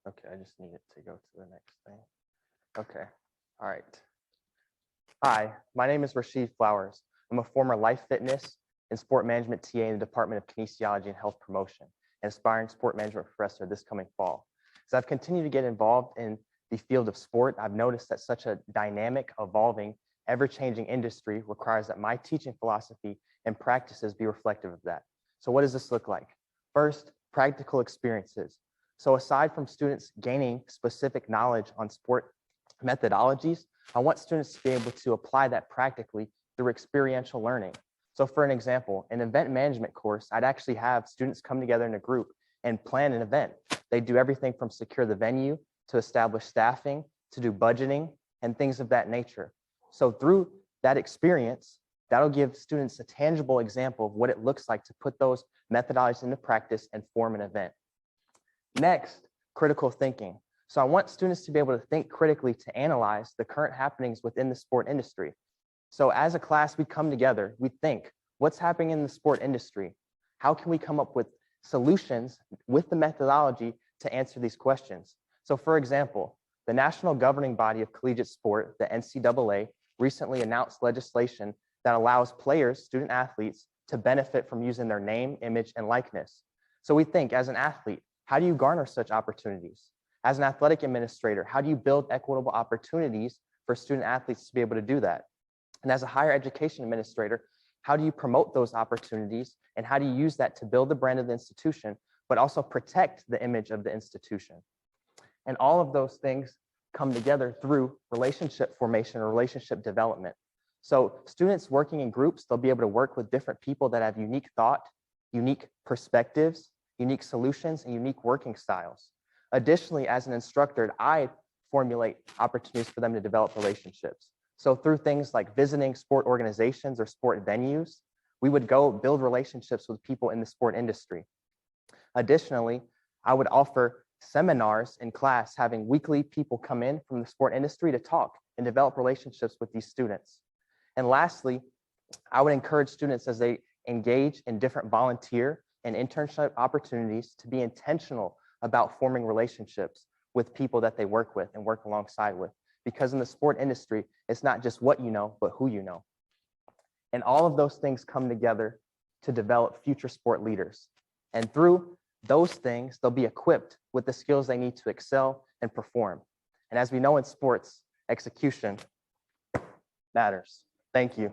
Okay, I just need it to go to the next thing. Okay, all right. Hi, my name is Rasheed Flowers. I'm a former life fitness and sport management TA in the Department of Kinesiology and Health Promotion, and aspiring sport management professor this coming fall. As I've continued to get involved in the field of sport, I've noticed that such a dynamic, evolving, ever-changing industry requires that my teaching philosophy and practices be reflective of that. So what does this look like? First, practical experiences. So aside from students gaining specific knowledge on sport methodologies, I want students to be able to apply that practically through experiential learning. So for an example, an event management course, I'd actually have students come together in a group and plan an event. They do everything from secure the venue to establish staffing, to do budgeting and things of that nature. So through that experience, that'll give students a tangible example of what it looks like to put those methodologies into practice and form an event. Next, critical thinking. So I want students to be able to think critically to analyze the current happenings within the sport industry. So as a class, we come together, we think, what's happening in the sport industry? How can we come up with solutions with the methodology to answer these questions? So for example, the national governing body of collegiate sport, the NCAA, recently announced legislation that allows players, student athletes, to benefit from using their name, image, and likeness. So we think, as an athlete, how do you garner such opportunities? As an athletic administrator, how do you build equitable opportunities for student athletes to be able to do that? And as a higher education administrator, how do you promote those opportunities and how do you use that to build the brand of the institution, but also protect the image of the institution? And all of those things come together through relationship formation or relationship development. So students working in groups, they'll be able to work with different people that have unique thought, unique perspectives, unique solutions, and unique working styles. Additionally, as an instructor, I formulate opportunities for them to develop relationships. So through things like visiting sport organizations or sport venues, we would go build relationships with people in the sport industry. Additionally, I would offer seminars in class, having weekly people come in from the sport industry to talk and develop relationships with these students. And lastly, I would encourage students as they engage in different volunteer and internship opportunities to be intentional about forming relationships with people that they work with and work alongside with. Because in the sport industry, it's not just what you know, but who you know. And all of those things come together to develop future sport leaders. And through those things, they'll be equipped with the skills they need to excel and perform. And as we know in sports, execution matters. Thank you.